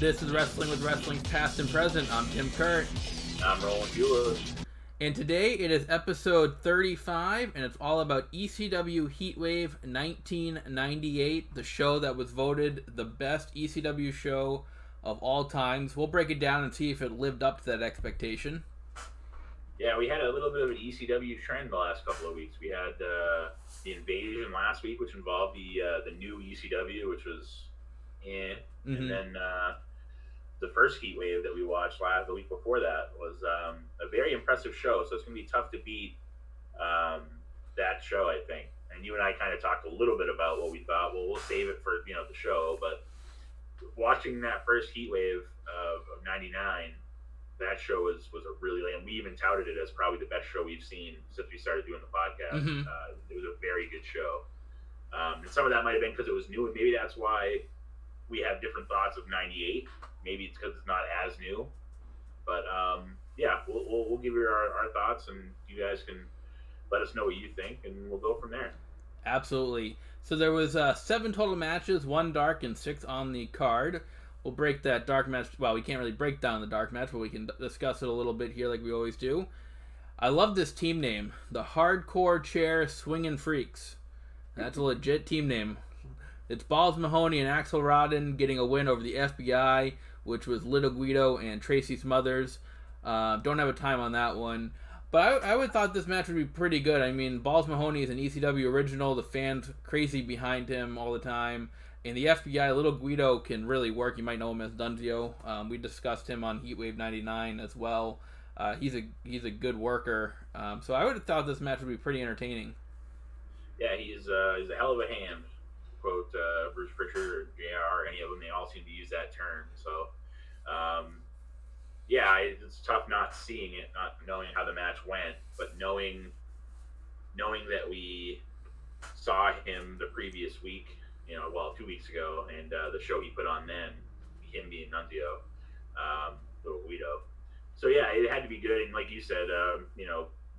This is Wrestling with Wrestling's Past and Present. I'm Tim Kurt. I'm Roland Bueller. And today it is episode 35, and it's all about ECW Heatwave 1998, the show that was voted the best ECW show of all times. We'll break it down and see if it lived up to that expectation. Yeah, we had a little bit of an ECW trend the last couple of weeks. We had the Invasion last week, which involved the new ECW, which was and then the first Heatwave that we watched the week before that was a very impressive show. So it's going to be tough to beat that show, I think. And you and I kind of talked a little bit about what we thought. Well, we'll save it for the show. But watching that first Heatwave of '99. That show was a really, and we even touted it as probably the best show we've seen since we started doing the podcast. It was a very good show. And some of that might have been because it was new, and maybe that's why we have different thoughts of '98. Maybe it's because it's not as new. But yeah, we'll give you our thoughts, and you guys can let us know what you think, and we'll go from there. Absolutely. So there was 7 total matches, 1 dark and 6 on the card. We'll break that dark match. Well, we can't really break down the dark match, but we can discuss it a little bit here like we always do. I love this team name, the Hardcore Chair Swingin' Freaks. That's a legit team name. It's Balls Mahoney and Axel Rodden getting a win over the FBI, which was Little Guido and Tracy Smothers. Don't have a time on that one. But I would thought this match would be pretty good. I mean, Balls Mahoney is an ECW original. The fans crazy behind him all the time. And the FBI, Little Guido, can really work. You might know him as Dunzio. We discussed him on Heatwave 99 as well. He's a good worker. So I would have thought this match would be pretty entertaining. Yeah, he's a hell of a hand. Quote Bruce Pritchard or JR, any of them, they all seem to use that term. So, yeah, it's tough not seeing it, not knowing how the match went, but knowing that we saw him the previous week, 2 weeks ago, and the show he put on then, him being Nunzio, Little Guido. So yeah, it had to be good. And like you said,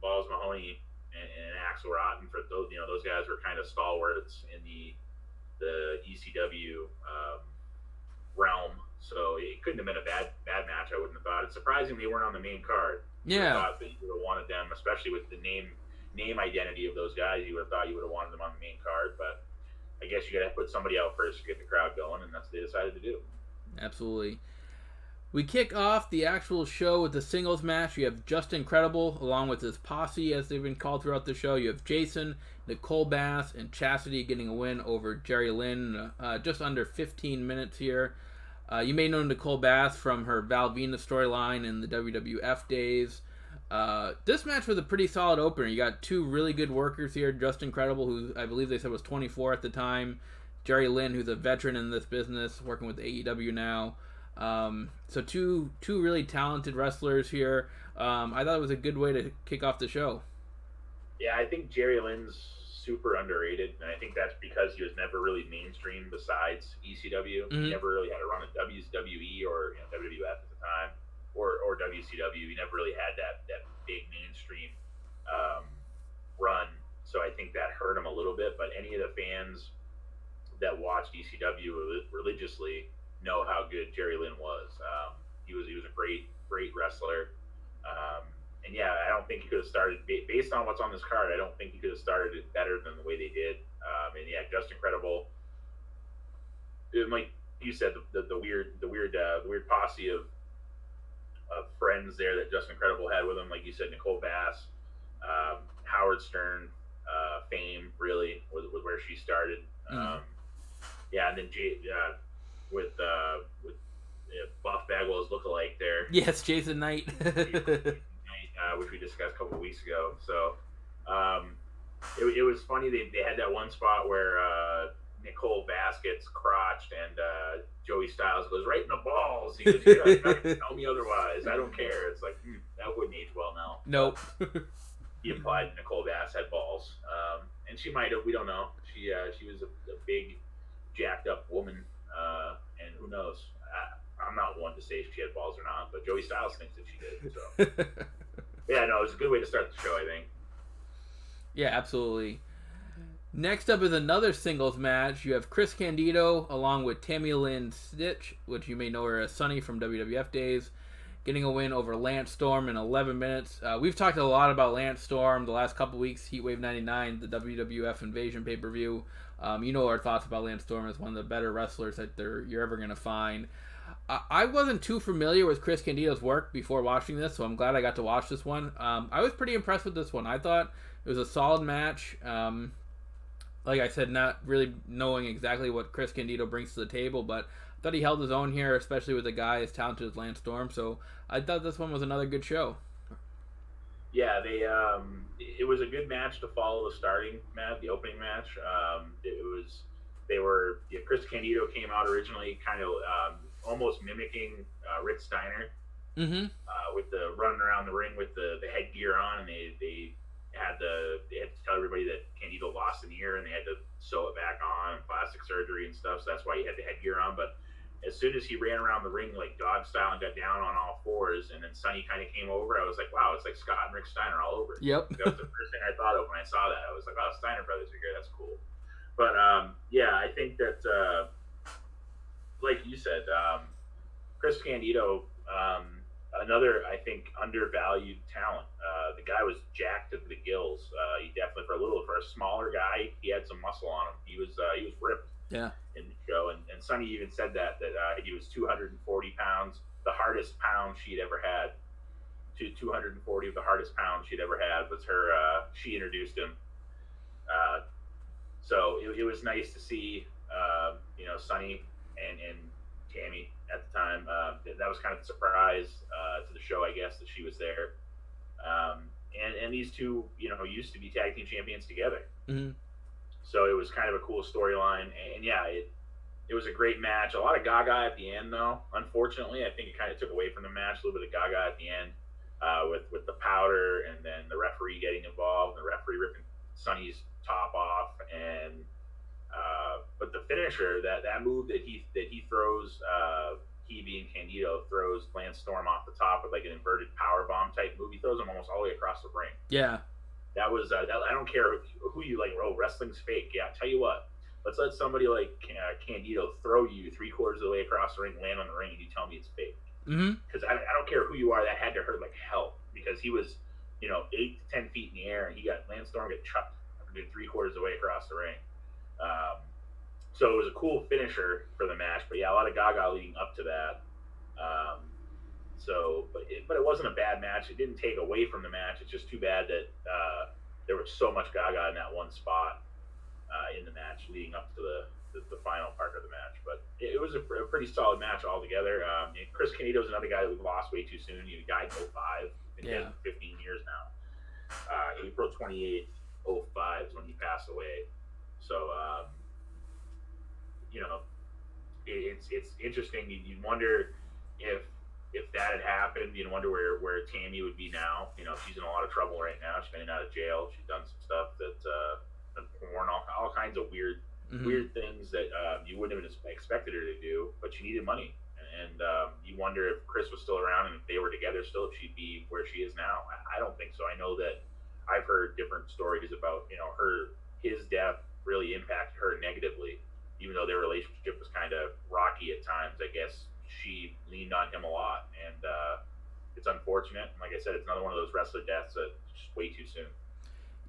Balls Mahoney and Axel Rotten, for those guys were kind of stalwarts in the ECW realm. So it couldn't have been a bad match. I wouldn't have thought. It's surprising they weren't on the main card. Yeah, I thought that you would have wanted them, especially with the name identity of those guys. You would have thought you would have wanted them on the main card, but I guess you got to put somebody out first to get the crowd going, and that's what they decided to do. Absolutely. We kick off the actual show with the singles match. You have Just Incredible, along with his posse, as they've been called throughout the show. You have Jason, Nicole Bass, and Chastity getting a win over Jerry Lynn. Just under 15 minutes here. You may know Nicole Bass from her Val Venus storyline in the WWF days. This match was a pretty solid opener. You got 2 really good workers here. Just Incredible, who I believe they said was 24 at the time. Jerry Lynn, who's a veteran in this business, working with AEW now. So two really talented wrestlers here. I thought it was a good way to kick off the show. Yeah, I think Jerry Lynn's super underrated, and I think that's because he was never really mainstream besides ECW. He never really had a run at WWE or WWF at the time. Or WCW. He never really had that big mainstream run, so I think that hurt him a little bit. But any of the fans that watched ECW religiously know how good Jerry Lynn was. He was a great wrestler, and yeah, I don't think he could have started based on what's on this card. I don't think he could have started it better than the way they did. And yeah, Just Incredible. Like you said, the weird posse of friends there that Just Incredible had with him, like you said, Nicole Bass, Howard Stern, fame really with where she started. Yeah, and then with Buff Bagwell's lookalike there. Yes, Jason Knight. Which we discussed a couple of weeks ago. So it was funny. They had that one spot where Nicole Bass gets crotched and Joey Styles goes right in the balls. He goes, "You're not gonna tell me otherwise. I don't care." It's like that wouldn't age well now. Nope. He implied Nicole Bass had balls, and she might have. We don't know. She was a big, jacked up woman, and who knows? I'm not one to say if she had balls or not, but Joey Styles thinks that she did. So yeah, no, it was a good way to start the show, I think. Yeah, absolutely. Next up is another singles match. You have Chris Candido along with Tammy Lynn Stitch, which you may know her as Sunny from WWF days, getting a win over Lance Storm in 11 minutes. We've talked a lot about Lance Storm the last couple weeks, Heatwave 99, the WWF Invasion pay-per-view. You know our thoughts about Lance Storm as one of the better wrestlers that you're ever going to find. I wasn't too familiar with Chris Candido's work before watching this, so I'm glad I got to watch this one. I was pretty impressed with this one. I thought it was a solid match. Like I said, not really knowing exactly what Chris Candido brings to the table, but I thought he held his own here, especially with a guy as talented as Lance Storm. So I thought this one was another good show. Yeah, it was a good match to follow the starting match, the opening match. Chris Candido came out originally kind of almost mimicking Rick Steiner with the running around the ring with the headgear on, and they had to tell everybody that Candido lost an ear and they had to sew it back on, plastic surgery and stuff. So that's why he had the headgear on. But as soon as he ran around the ring like dog style and got down on all fours, and then Sonny kind of came over, I was like, wow, it's like Scott and Rick Steiner all over. Yep. That was the first thing I thought of when I saw that. I was like, wow, Steiner brothers are here. That's cool. But yeah, I think that like you said, Chris Candido, another, I think, undervalued talent. The guy was jacked to the gills. He definitely, for a smaller guy, he had some muscle on him. He was ripped. Yeah. In the show, and Sonny even said that he was 240 pounds, the hardest pound she'd ever had. 240 of the hardest pounds she'd ever had was her. She introduced him. So it was nice to see, Sonny and Tammy at the time. That was kind of a surprise to the show, I guess, that she was there. And these two, used to be tag team champions together. Mm-hmm. So it was kind of a cool storyline. And yeah, it was a great match. A lot of gaga at the end, though. Unfortunately, I think it kind of took away from the match, a little bit of gaga at the end with the powder and then the referee getting involved, the referee ripping Sonny's top off. But the finisher, that move that he throws, he being Candido, throws Lance Storm off the top with like an inverted power bomb type move. He throws him almost all the way across the ring. Yeah. That was I don't care who you like. Oh, wrestling's fake. Yeah, tell you what. Let's let somebody like Candido throw you 3/4 of the way across the ring, land on the ring, and you tell me it's fake. Because I don't care who you are. That had to hurt like hell because he was 8 to 10 feet in the air, and Lance Storm got chucked 3/4 of the way across the ring. So it was a cool finisher for the match, but yeah, a lot of gaga leading up to that. But it wasn't a bad match. It didn't take away from the match. It's just too bad that there was so much gaga in that one spot in the match leading up to the final part of the match. But it was a pretty solid match altogether. Chris Kenito's another guy that we lost way too soon. He died in 05. Been dead for 15 years now. April 28th, 05 is when he passed away. So, it's interesting. You'd wonder if that had happened, you'd wonder where Tammy would be now. She's in a lot of trouble right now. She's been out of jail. She's done some stuff that porn, all kinds of weird things that you wouldn't have expected her to do, but she needed money. And you wonder if Chris was still around and if they were together still, if she'd be where she is now. I don't think so. I know that I've heard different stories about, his death really impacted her negatively, even though their relationship was kind of rocky at times. I guess she leaned on him a lot, and it's unfortunate. Like I said, it's another one of those wrestler deaths that's just way too soon.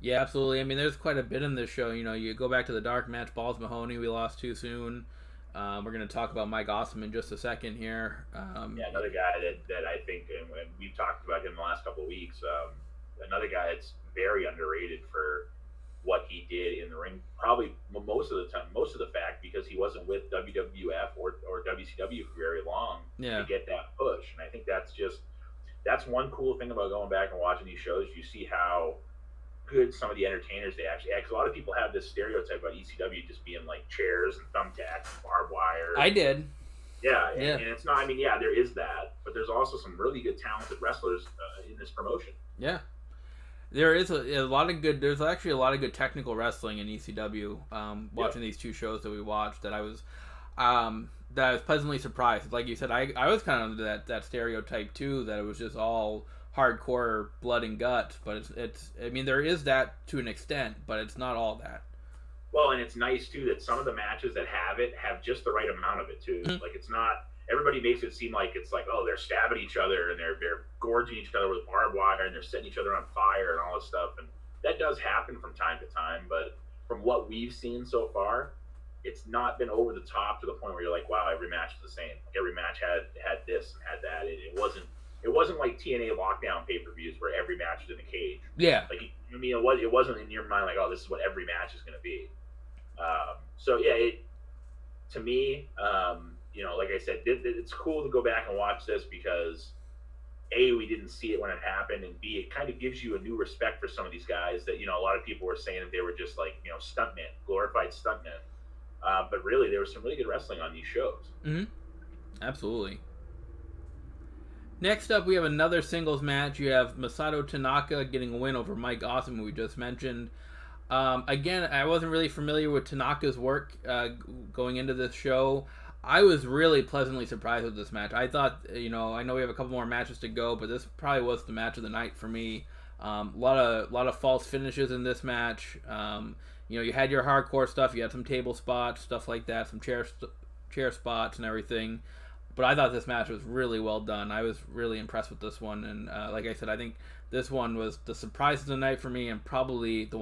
Yeah, absolutely. I mean, there's quite a bit in this show. You go back to the dark match, Balls Mahoney, we lost too soon. We're going to talk about Mike Awesome in just a second here. Another guy that I think, and we've talked about him the last couple of weeks, another guy that's very underrated for what he did in the ring, probably most of the fact because he wasn't with WWF or WCW for very long to get that push. And I think that's one cool thing about going back and watching these shows. You see how good some of the entertainers they actually act. A lot of people have this stereotype about ECW just being like chairs and thumbtacks and barbed wire. I did. Yeah, and it's not. I mean, yeah, there is that, but there's also some really good, talented wrestlers in this promotion. Yeah. There is a lot of good. There's actually a lot of good technical wrestling in ECW. Watching these two shows that we watched, that I was pleasantly surprised. Like you said, I was kind of under that stereotype too, that it was just all hardcore blood and guts. But it's I mean, there is that to an extent, but it's not all that. Well, and it's nice too that some of the matches that have it have just the right amount of it too. Mm-hmm. Like it's not everybody makes it seem like it's like, oh, they're stabbing each other and they're gorging each other with barbed wire and they're setting each other on fire and all this stuff. And that does happen from time to time, but from what we've seen so far, it's not been over the top to the point where you're like, wow, every match is the same. Like every match had this and had that. It wasn't like TNA lockdown pay-per-views where every match was in a cage. Yeah. Like I mean, it wasn't in your mind like, oh, this is what every match is going to be. So yeah, to me, like I said, it's cool to go back and watch this because A, we didn't see it when it happened, and B, it kind of gives you a new respect for some of these guys that, a lot of people were saying that they were just like, stuntmen, glorified stuntmen. But really, there was some really good wrestling on these shows. Mm-hmm. Absolutely. Next up, we have another singles match. You have Masato Tanaka getting a win over Mike Awesome, who we just mentioned. Again, I wasn't really familiar with Tanaka's work going into this show. I was really pleasantly surprised with this match. I thought, I know we have a couple more matches to go, but this probably was the match of the night for me. A lot of false finishes in this match. You had your hardcore stuff. You had some table spots, stuff like that, some chair spots and everything. But I thought this match was really well done. I was really impressed with this one. And like I said, I think this one was the surprise of the night for me and probably the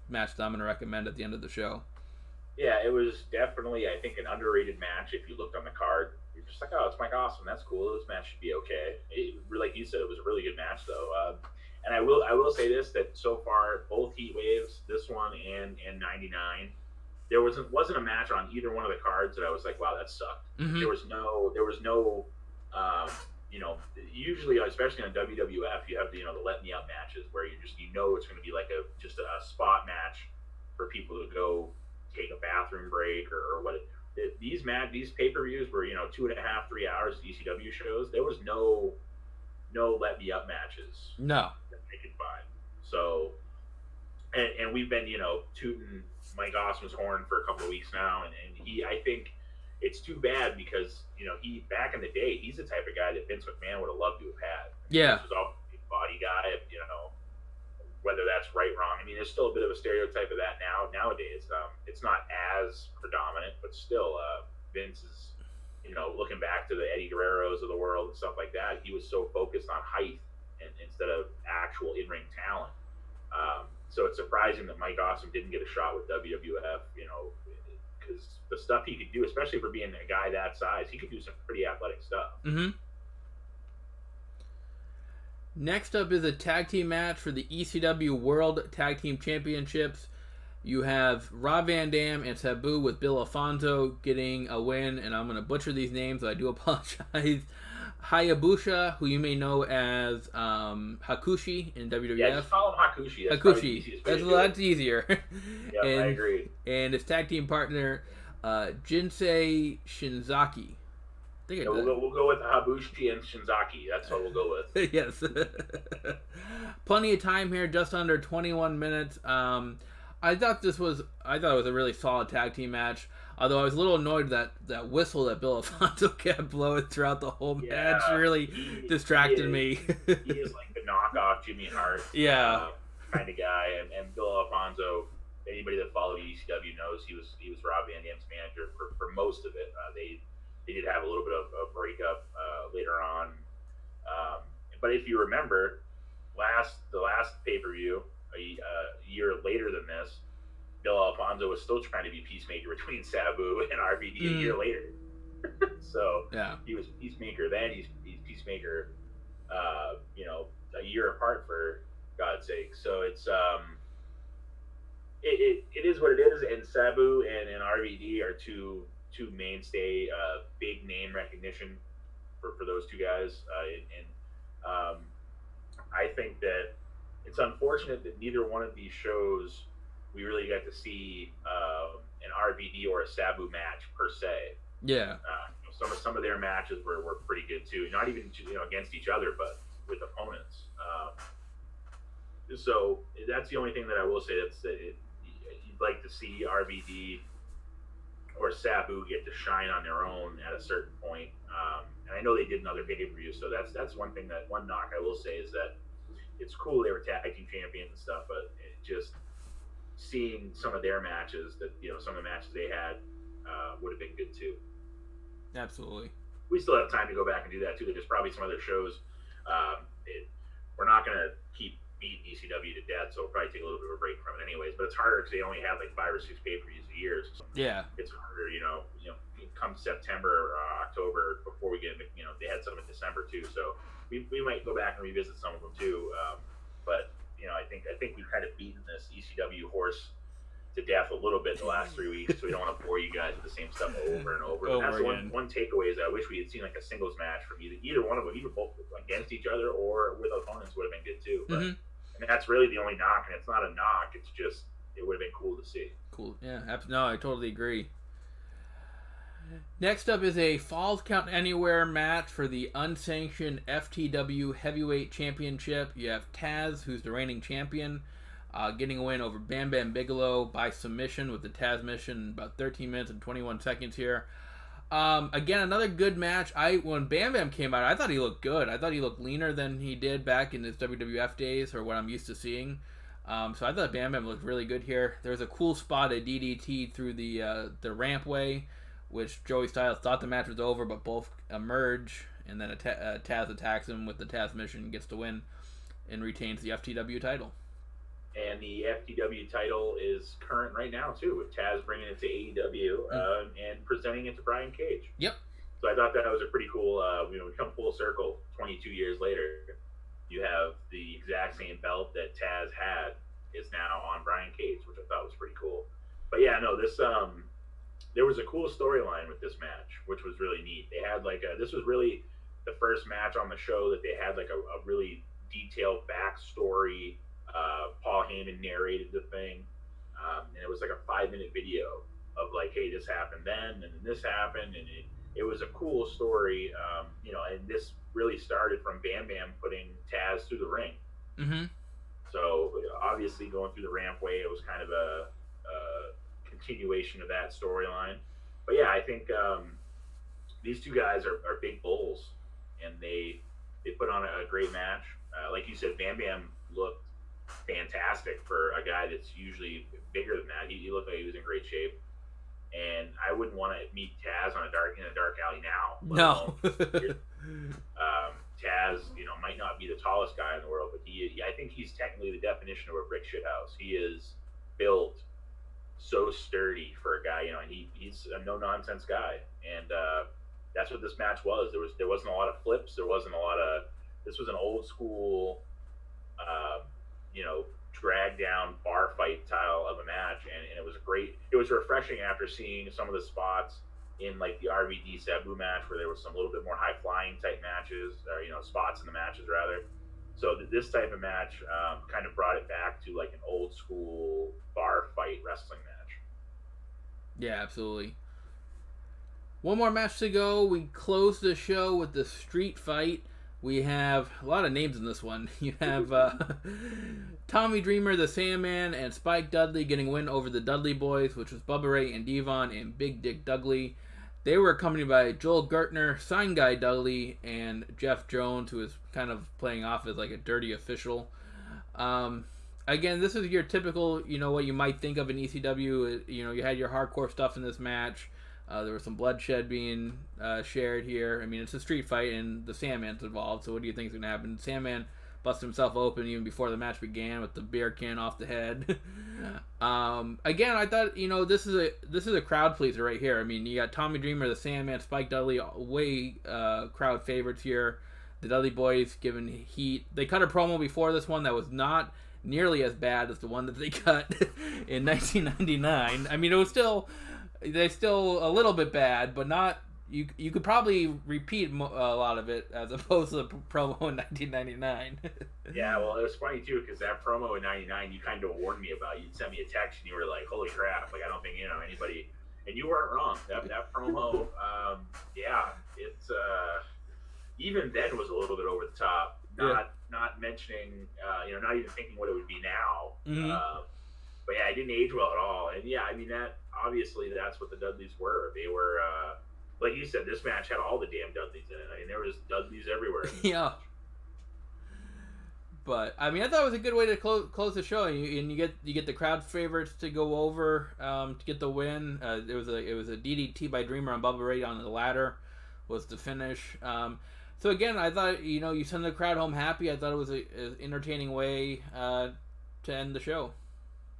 match that I'm going to recommend at the end of the show. Yeah, it was definitely, I think, an underrated match. If you looked on the card, you're just like, oh, it's Mike Awesome. That's cool. This match should be okay. Like you said, it was a really good match, though. And I will say this, that so far, both Heat Waves, this one and 99, there wasn't a match on either one of the cards that I was like, wow, that sucked. Mm-hmm. There was no usually, especially on WWF, you have the let me up matches where it's going to be like just a spot match for people to go take a bathroom break or what. These pay-per-views were 2.5-3 hours ECW shows. There was no let me up matches. No, that they could find. So, and we've been tooting Mike Awesome's horn for a couple of weeks now, and I think it's too bad because he back in the day, he's the type of guy that Vince McMahon would have loved to have had. Yeah, he was all a big body guy. Whether that's right, wrong. I mean, there's still a bit of a stereotype of that nowadays. It's not as predominant, but still, Vince is looking back to the Eddie Guerreros of the world and stuff like that. He was so focused on height instead of actual in-ring talent. So it's surprising that Mike Awesome didn't get a shot with WWF, because the stuff he could do, especially for being a guy that size, he could do some pretty athletic stuff. Mm-hmm. Next up is a tag team match for the ECW World Tag Team Championships. You have Rob Van Dam and Taboo with Bill Alfonso getting a win, and I'm going to butcher these names, so I do apologize. Hayabusa, who you may know as Hakushi in WWF. Yeah, just call him Hakushi. Hakushi. That's easier. Yeah, I agree. And his tag team partner, Jinsei Shinzaki. We'll go with Habushi and Shinzaki. That's what we'll go with. Yes. Plenty of time here, just under 21 minutes. I thought it was a really solid tag team match. Although I was a little annoyed that whistle that Bill Alfonso kept blowing throughout the whole match really distracted me. He is like the knockoff Jimmy Hart kind of guy. And Bill Alfonso, anybody that followed ECW knows he was Rob Van Dam's manager for most of it. They did have a little bit of a breakup later on. But if you remember, the last pay-per-view, a year later than this, Bill Alfonso was still trying to be peacemaker between Sabu and RVD a year later. So yeah, he was peacemaker then. He's peacemaker, a year apart, for God's sake. So it's it is what it is. And Sabu and RVD are two mainstay, big name recognition for those two guys. I think that it's unfortunate that neither one of these shows we really got to see an RVD or a Sabu match per se. Yeah. Some of their matches were pretty good too. Not even against each other, but with opponents. So that's the only thing that I will say. You'd like to see RVD or Sabu get to shine on their own at a certain point. And I know they did another pay-per-view, so that's one knock I will say is that it's cool they were tag team champions and stuff, but it just seeing some of their matches that, some of the matches they had would have been good too. Absolutely. We still have time to go back and do that too. There's probably some other shows. We're not going to keep beating ECW to death, so we'll probably take a little bit of a break from it anyways. But it's harder because they only have like 5 or 6 pay-per-views a year. So yeah. It's harder, come September or October before we get, they had some in December too. So we might go back and revisit some of them too. But I think we've kind of beaten this ECW horse to death a little bit in the last 3 weeks, so we don't want to bore you guys with the same stuff over and over. And that's the one takeaway is I wish we had seen like a singles match from either one of them, either both against each other or with opponents would have been good too. But and that's really the only knock, and it's not a knock. It's just it would have been cool to see. Cool. Yeah. No, I totally agree. Next up is a Falls Count Anywhere match for the Unsanctioned FTW Heavyweight Championship. You have Taz, who's the reigning champion, getting a win over Bam Bam Bigelow by submission with the Taz mission in about 13 minutes and 21 seconds here. Again, another good match. When Bam Bam came out, I thought he looked good. I thought he looked leaner than he did back in his WWF days, or what I'm used to seeing. So I thought Bam Bam looked really good here. There's a cool spot, a DDT through the rampway, which Joey Styles thought the match was over, but both emerge, and then Taz attacks him with the Taz mission, gets the win, and retains the FTW title. And the FTW title is current right now, too, with Taz bringing it to AEW and presenting it to Brian Cage. Yep. So I thought that was a pretty cool, we come full circle 22 years later. You have the exact same belt that Taz had is now on Brian Cage, which I thought was pretty cool. But yeah, no, this, there was a cool storyline with this match, which was really neat. They had this was really the first match on the show that they had like a really detailed backstory. Paul Heyman narrated the thing, and it was like a 5-minute video of like, hey, this happened then, and then this happened, and it was a cool story, and this really started from Bam Bam putting Taz through the ring. Mm-hmm. So obviously going through the rampway, it was kind of a continuation of that storyline. But yeah, I think these two guys are big bulls, and they put on a great match. Like you said, Bam Bam looked fantastic for a guy that's usually bigger than that. He looked like he was in great shape, and I wouldn't want to meet Taz in a dark alley now. No. Taz, might not be the tallest guy in the world, but I think he's technically the definition of a brick shithouse. He is built so sturdy for a guy, and he's a no nonsense guy, and that's what this match was. There wasn't a lot of flips. There wasn't a lot of. This was an old school, drag down bar fight style of a match, and it was great. It was refreshing after seeing some of the spots in like the RVD Taboo match where there was some little bit more high flying type matches, or spots in the matches rather. So this type of match kind of brought it back to like an old school bar fight wrestling match. Yeah, absolutely. One more match to go. We close the show with the street fight. We have a lot of names in this one. You have Tommy Dreamer, the Sandman, and Spike Dudley getting a win over the Dudley Boys, which was Bubba Ray and Devon and Big Dick Dudley. They were accompanied by Joel Gertner, Sign Guy Dudley, and Jeff Jones, who is kind of playing off as like a dirty official. Again, this is your typical, what you might think of in ECW. You had your hardcore stuff in this match. There was some bloodshed being shared here. I mean, it's a street fight, and the Sandman's involved, so what do you think is going to happen? Sandman busted himself open even before the match began with the beer can off the head. Again, I thought, this is a crowd pleaser right here. I mean, you got Tommy Dreamer, the Sandman, Spike Dudley, way crowd favorites here. The Dudley Boys giving heat. They cut a promo before this one that was not nearly as bad as the one that they cut in 1999. I mean, they're still a little bit bad, but not. You could probably repeat a lot of it as opposed to the promo in 1999. Yeah, well, it was funny too because that promo in '99 you kind of warned me about. You'd send me a text and you were like, "Holy crap!" Like I don't think anybody, and you weren't wrong. That promo, yeah, it's even then was a little bit over the top. Not mentioning, not even thinking what it would be now. Mm-hmm. But yeah, it didn't age well at all. And yeah, I mean that obviously that's what the Dudleys were. They were. Like you said, this match had all the damn Dudleys in it. I mean, there was Dudleys everywhere. Yeah. But I mean, I thought it was a good way to close the show, and you get the crowd favorites to go over to get the win. It was a DDT by Dreamer on Bubba Ray on the ladder was the finish. So again, I thought you send the crowd home happy. I thought it was an entertaining way to end the show.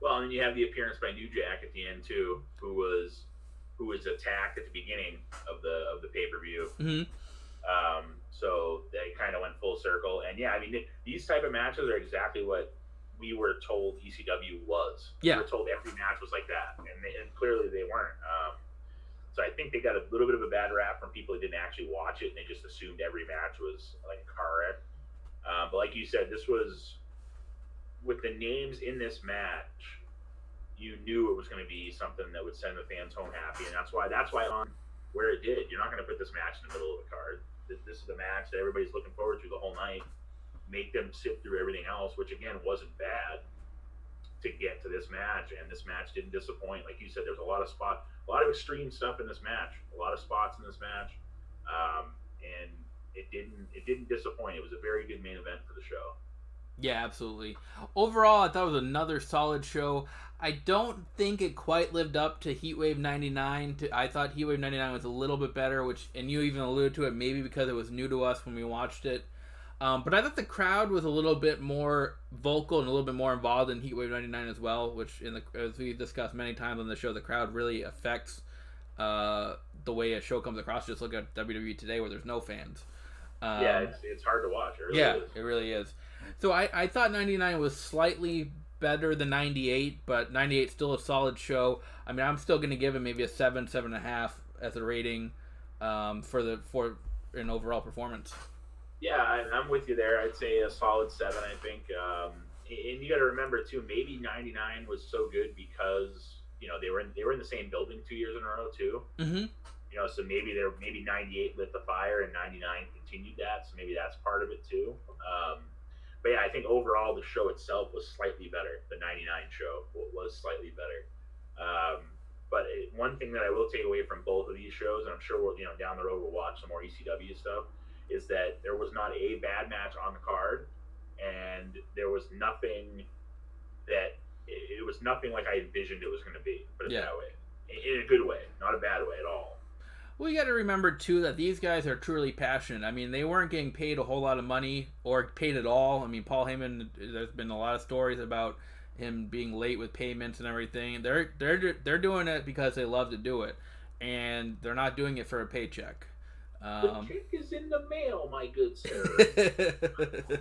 Well, and you have the appearance by New Jack at the end too, who was attacked at the beginning of the pay-per-view. Mm-hmm. So they kind of went full circle, and yeah, I mean these type of matches are exactly what we were told ECW was. Yeah, we were told every match was like that, and clearly they weren't. So I think they got a little bit of a bad rap from people who didn't actually watch it, and they just assumed every match was like a car wreck. But like you said, this was with the names in this match. You knew it was going to be something that would send the fans home happy, and that's why on where it did. You're not going to put this match in the middle of the card. This is the match that everybody's looking forward to the whole night. Make them sit through everything else, which again wasn't bad, to get to this match, and this match didn't disappoint. Like you said, there's a lot of extreme stuff in this match, a lot of spots in this match, and it didn't disappoint. It was a very good main event for the show. Yeah, absolutely. Overall, I thought it was another solid show. I don't think it quite lived up to Heatwave 99. I thought Heatwave 99 was a little bit better, and you even alluded to it, maybe because it was new to us when we watched it. But I thought the crowd was a little bit more vocal and a little bit more involved in Heatwave 99 as well, which, as we've discussed many times on the show, the crowd really affects the way a show comes across. Just look at WWE today where there's no fans. It's hard to watch. It really is. So I thought 99 was slightly better than 98, but 98 still a solid show. I mean, I'm still going to give it maybe a 7.5 as a rating for an overall performance. Yeah, I'm with you there. I'd say a solid 7, I think. And you got to remember too, maybe 99 was so good because they were in the same building 2 years in a row too. Mm-hmm. So maybe 98 lit the fire and 99 continued that. So maybe that's part of it too. But yeah, I think overall the show itself was slightly better. The 99 show was slightly better. But one thing that I will take away from both of these shows, and I'm sure we'll, down the road we'll watch some more ECW stuff, is that there was not a bad match on the card, and there was nothing it was nothing like I envisioned it was going to be. Put it that way, in a good way, not a bad way at all. Well, you got to remember, too, that these guys are truly passionate. I mean, they weren't getting paid a whole lot of money or paid at all. I mean, Paul Heyman, there's been a lot of stories about him being late with payments and everything. They're doing it because they love to do it, and they're not doing it for a paycheck. The check is in the mail, my good sir.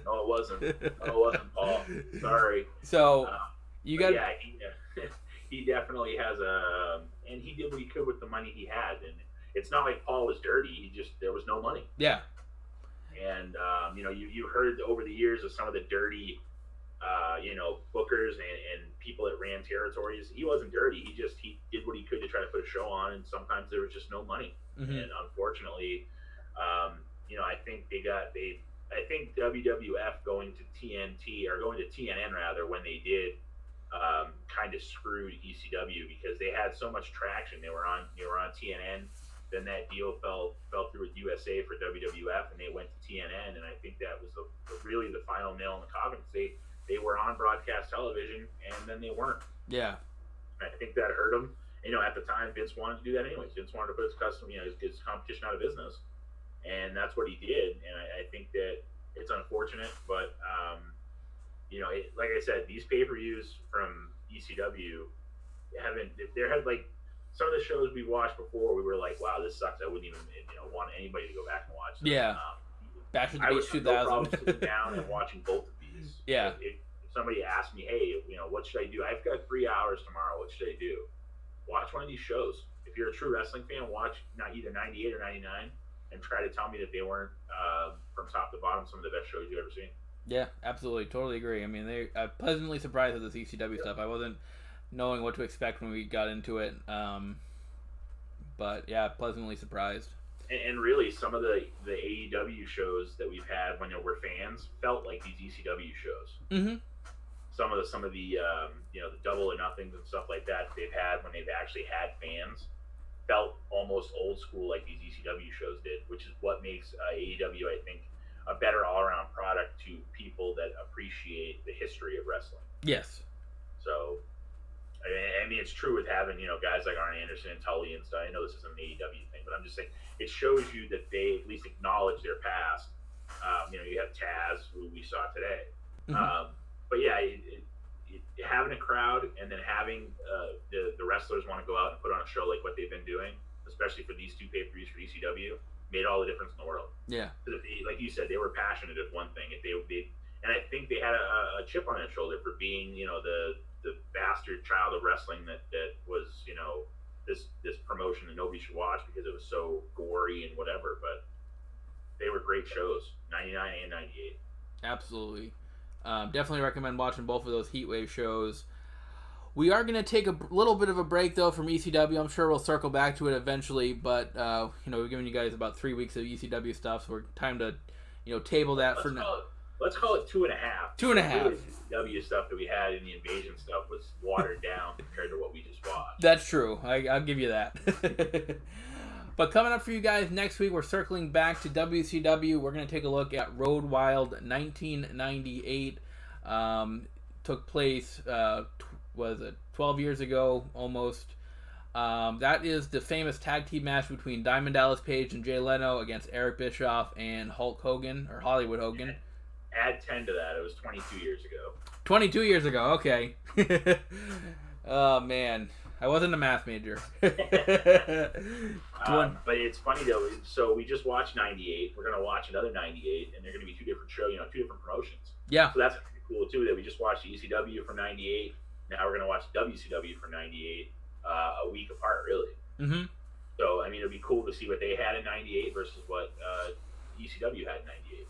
No, it wasn't, Paul. Sorry. So, you got... Yeah, he definitely has and he did what he could with the money he had, and it's not like Paul was dirty. There was no money. Yeah. And, you heard over the years of some of the dirty, bookers and people that ran territories. He wasn't dirty. He did what he could to try to put a show on, and sometimes there was just no money. Mm-hmm. And unfortunately, I think WWF going to TNT, or going to TNN rather, when they did, kind of screwed ECW because they had so much traction. They were on TNN. Then that deal fell through with USA for WWF, and they went to TNN, and I think that was really the final nail in the coffin. They were on broadcast television, and then they weren't. Yeah. And I think that hurt them. At the time, Vince wanted to do that anyways. Vince wanted to put his competition out of business, and that's what he did. And I think that it's unfortunate, but like I said, these pay-per-views from ECW some of the shows we watched before, we were like, wow, this sucks. I wouldn't even want anybody to go back and watch this. Yeah. Bash with the Beach 2000. No problem sitting down and watching both of these. Yeah. If somebody asked me, hey, what should I do? I've got 3 hours tomorrow. What should I do? Watch one of these shows. If you're a true wrestling fan, watch either 98 or 99 and try to tell me that they weren't, from top to bottom, some of the best shows you've ever seen. Yeah, absolutely. Totally agree. I mean, I'm pleasantly surprised with this ECW stuff. I wasn't knowing what to expect when we got into it. But yeah, pleasantly surprised. And really, some of the AEW shows that we've had when there were fans felt like these ECW shows. Mm-hmm. Some of the the Double or Nothings and stuff like that they've had when they've actually had fans felt almost old school like these ECW shows did, which is what makes AEW, I think, a better all-around product to people that appreciate the history of wrestling. Yes. So, I mean, it's true with having, guys like Arn Anderson and Tully and stuff. I know this is an AEW thing, but I'm just saying it shows you that they at least acknowledge their past. You have Taz, who we saw today. Mm-hmm. But yeah, having a crowd and then having the wrestlers want to go out and put on a show like what they've been doing, especially for these two pay-per-views for ECW, made all the difference in the world. Yeah. Like you said, they were passionate at one thing. And I think they had a chip on their shoulder for being, the bastard child of wrestling that was, this promotion that nobody should watch because it was so gory and whatever. But they were great shows, 99 and 98. Absolutely. Definitely recommend watching both of those Heatwave shows. We are going to take a little bit of a break, though, from ECW. I'm sure we'll circle back to it eventually, but, we're giving you guys about 3 weeks of ECW stuff, so we're time to, table that for now. Let's call it 2.5. 2.5. The ECW stuff that we had in the Invasion stuff was watered down compared to what we just watched. That's true. I'll give you that. But coming up for you guys next week, we're circling back to WCW. We're going to take a look at Road Wild 1998. Took place, 12 years ago, almost. That is the famous tag team match between Diamond Dallas Page and Jay Leno against Eric Bischoff and Hulk Hogan, or Hollywood Hogan. Add 10 to that. It was 22 years ago. 22 years ago, okay. Oh, man. I wasn't a math major. But it's funny, though. So we just watched 98. We're going to watch another 98, and they're going to be two different shows, two different promotions. Yeah. So that's pretty cool, too, that we just watched ECW from 98. Now we're going to watch WCW from 98 a week apart, really. Mm-hmm. So, I mean, it'd be cool to see what they had in 98 versus what ECW had in 98.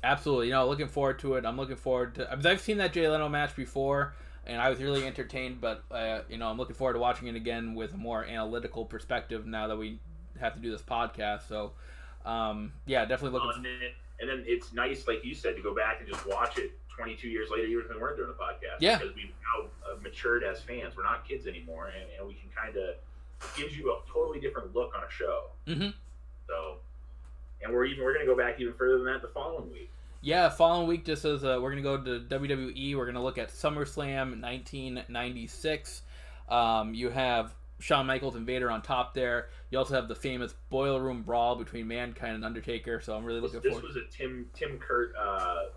Absolutely. Looking forward to it. I'm looking forward to... I've seen that Jay Leno match before, and I was really entertained, but, I'm looking forward to watching it again with a more analytical perspective now that we have to do this podcast. So, definitely looking... And then it's nice, like you said, to go back and just watch it 22 years later, even if we weren't doing a podcast. Yeah. Because we've now matured as fans. We're not kids anymore, and we can kind of... It gives you a totally different look on a show. Mm-hmm. So... And we're going to go back even further than that the following week. Yeah, following week, just as we're going to go to WWE. We're going to look at Summerslam 1996. You have Shawn Michaels and Vader on top there. You also have the famous Boiler Room Brawl between Mankind and Undertaker. So I'm really looking forward. This was a Tim Kurt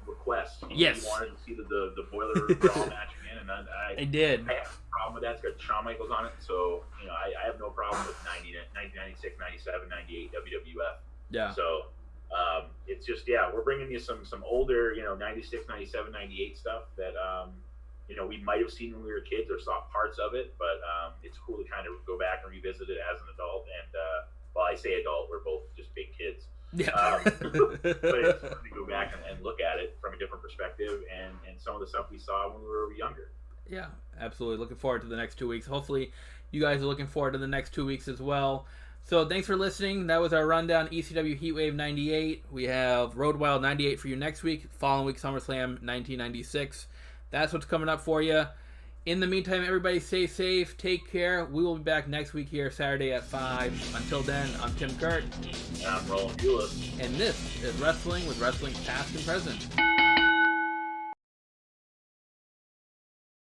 request. Yes. He wanted to see the Boiler Room Brawl match again, and I did. I have no problem with that. It's got Shawn Michaels on it, so I have no problem with 1996, 97, 98 WWF. Yeah. So it's just, we're bringing you some older, 96, 97, 98 stuff that, we might have seen when we were kids or saw parts of it, but it's cool to kind of go back and revisit it as an adult. And, I say adult, we're both just big kids. Yeah. But it's fun to go back and look at it from a different perspective and some of the stuff we saw when we were younger. Yeah, absolutely. Looking forward to the next 2 weeks. Hopefully you guys are looking forward to the next 2 weeks as well. So thanks for listening. That was our rundown, ECW Heatwave 98. We have Road Wild 98 for you next week. Following week, SummerSlam 1996. That's what's coming up for you. In the meantime, everybody stay safe. Take care. We will be back next week here, Saturday at 5. Until then, I'm Tim Kurt. And I'm Roland Bulis. And this is Wrestling with Wrestling's Past and Present.